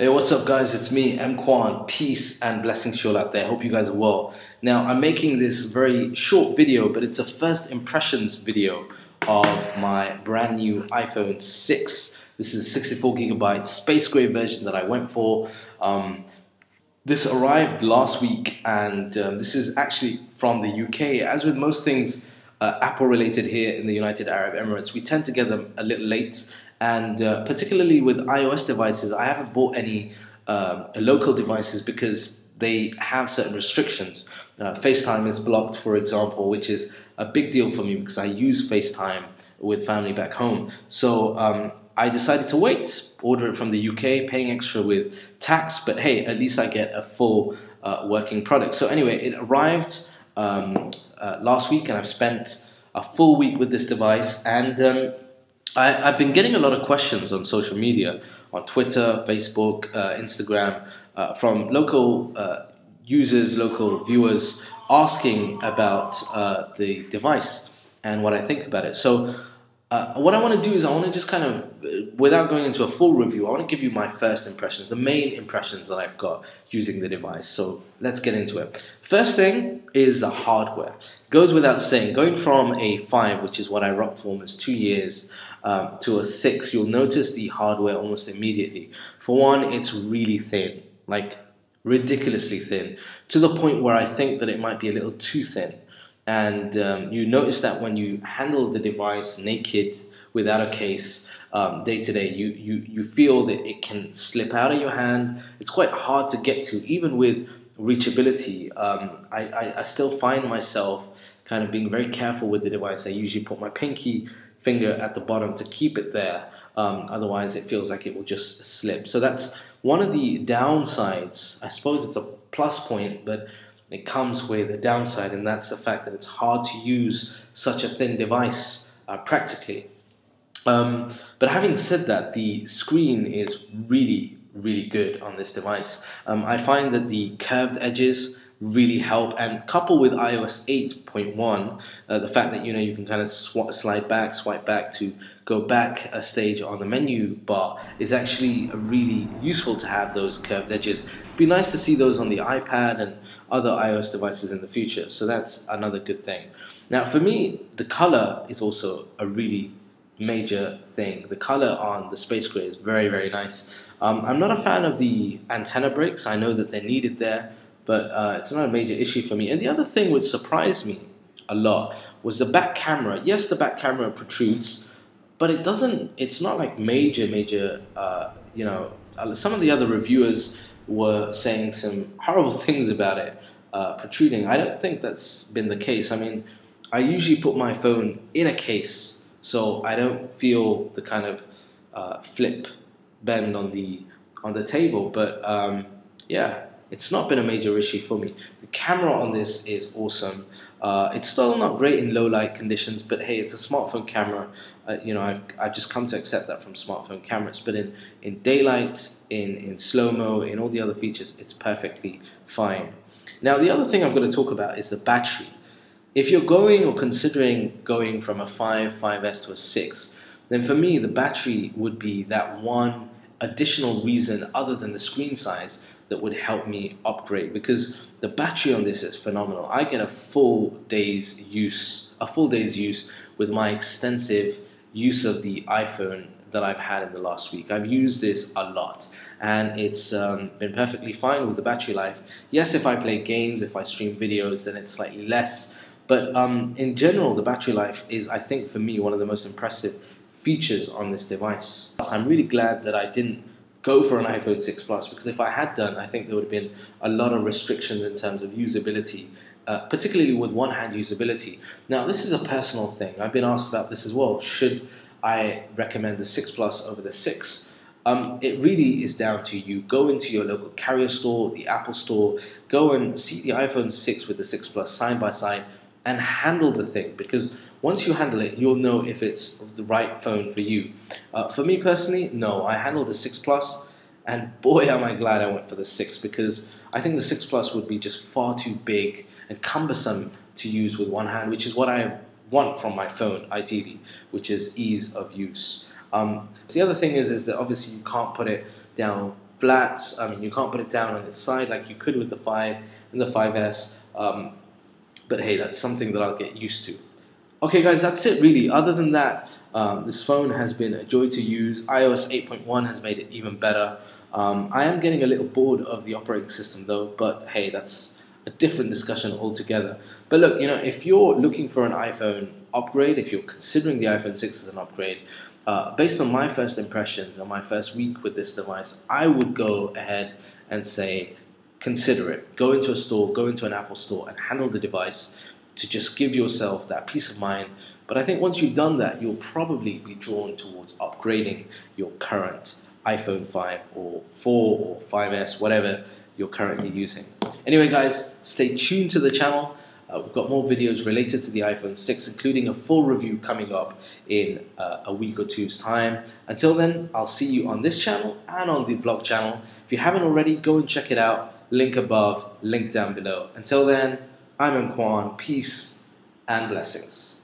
Hey, what's up guys? It's me, EMKWAN. Peace and blessings to you all out there. Hope you guys are well. Now, I'm making this very short video, but it's a first impressions video of my brand new iPhone 6. This is a 64GB space gray version that I went for. This arrived last week, and this is actually from the UK. As with most things Apple related here in the United Arab Emirates, we tend to get them a little late. And particularly with iOS devices, I haven't bought any local devices because they have certain restrictions. FaceTime is blocked, for example, which is a big deal for me because I use FaceTime with family back home. So I decided to wait, order it from the UK, paying extra with tax, but hey, at least I get a full working product. So anyway, it arrived last week, and I've spent a full week with this device, and I've been getting a lot of questions on social media, on Twitter, Facebook, Instagram, from local users, local viewers, asking about the device and what I think about it. So what I want to do is I want to just kind of, without going into a full review, I want to give you my first impressions, the main impressions that I've got using the device. So let's get into it. First thing is the hardware. Goes without saying, going from a 5, which is what I rocked for almost 2 years, to a 6, you'll notice the hardware almost immediately. For one, it's really thin, like ridiculously thin, to the point where I think that it might be a little too thin. And you notice that when you handle the device naked, without a case, day to day, you feel that it can slip out of your hand. It's quite hard to get to, even with reachability. I still find myself kind of being very careful with the device. I usually put my pinky finger at the bottom to keep it there, otherwise it feels like it will just slip. So that's one of the downsides. I suppose it's a plus point, but it comes with a downside, and that's the fact that it's hard to use such a thin device practically. But having said that, the screen is really good on this device. I find that the curved edges really help, and coupled with iOS 8.1, the fact that you can kind of swipe back to go back a stage on the menu bar is actually really useful to have those curved edges. It'd be nice to see those on the iPad and other iOS devices in the future, so that's another good thing. Now for me, the color is also a really major thing. The color on the space gray is very nice. I'm not a fan of the antenna breaks. I know that they're needed there, but it's not a major issue for me. And the other thing which surprised me a lot was the back camera. Yes, the back camera protrudes, but it's not like major, some of the other reviewers were saying some horrible things about it protruding. I don't think that's been the case. I mean, I usually put my phone in a case, so I don't feel the kind of flip bend on the table, but yeah, it's not been a major issue for me. The camera on this is awesome. It's still not great in low light conditions, but hey, it's a smartphone camera. I've just come to accept that from smartphone cameras. But in daylight, in slow-mo, in all the other features, it's perfectly fine. Now, the other thing I'm going to talk about is the battery. If you're going or considering going from a 5S to a 6, then for me, the battery would be that one additional reason other than the screen size that would help me upgrade, because the battery on this is phenomenal. I get a full day's use with my extensive use of the iPhone that I've had in the last week. I've used this a lot, and it's been perfectly fine with the battery life. Yes, if I play games, if I stream videos, then it's slightly less, but in general, the battery life is, I think, for me, one of the most impressive features on this device. I'm really glad that I didn't go for an iPhone 6 Plus, because if I had done, I think there would have been a lot of restrictions in terms of usability, particularly with one-hand usability. Now, this is a personal thing. I've been asked about this as well. Should I recommend the 6 Plus over the 6? It really is down to you. Go into your local carrier store, the Apple store, go and see the iPhone 6 with the 6 Plus side by side and handle the thing, because once you handle it, you'll know if it's the right phone for you. For me personally, no, I handled the 6 Plus, and boy am I glad I went for the 6, because I think the 6 Plus would be just far too big and cumbersome to use with one hand, which is what I want from my phone, ideally, which is ease of use. The other thing is that obviously you can't put it down flat. I mean, you can't put it down on its side like you could with the 5 and the 5S. But hey, that's something that I'll get used to. Okay guys, that's it really. Other than that, this phone has been a joy to use. iOS 8.1 has made it even better. I am getting a little bored of the operating system though, but hey, that's a different discussion altogether. But look, you know, if you're looking for an iPhone upgrade, if you're considering the iPhone 6 as an upgrade, based on my first impressions and my first week with this device, I would go ahead and say, consider it. Go into a store, go into an Apple store and handle the device to just give yourself that peace of mind. But I think once you've done that, you'll probably be drawn towards upgrading your current iPhone 5 or 4 or 5S, whatever you're currently using. Anyway guys, stay tuned to the channel. We've got more videos related to the iPhone 6, including a full review coming up in a week or two's time. Until then, I'll see you on this channel and on the vlog channel. If you haven't already, go and check it out. Link above, link down below. Until then, I'm EMKWAN. Peace and blessings.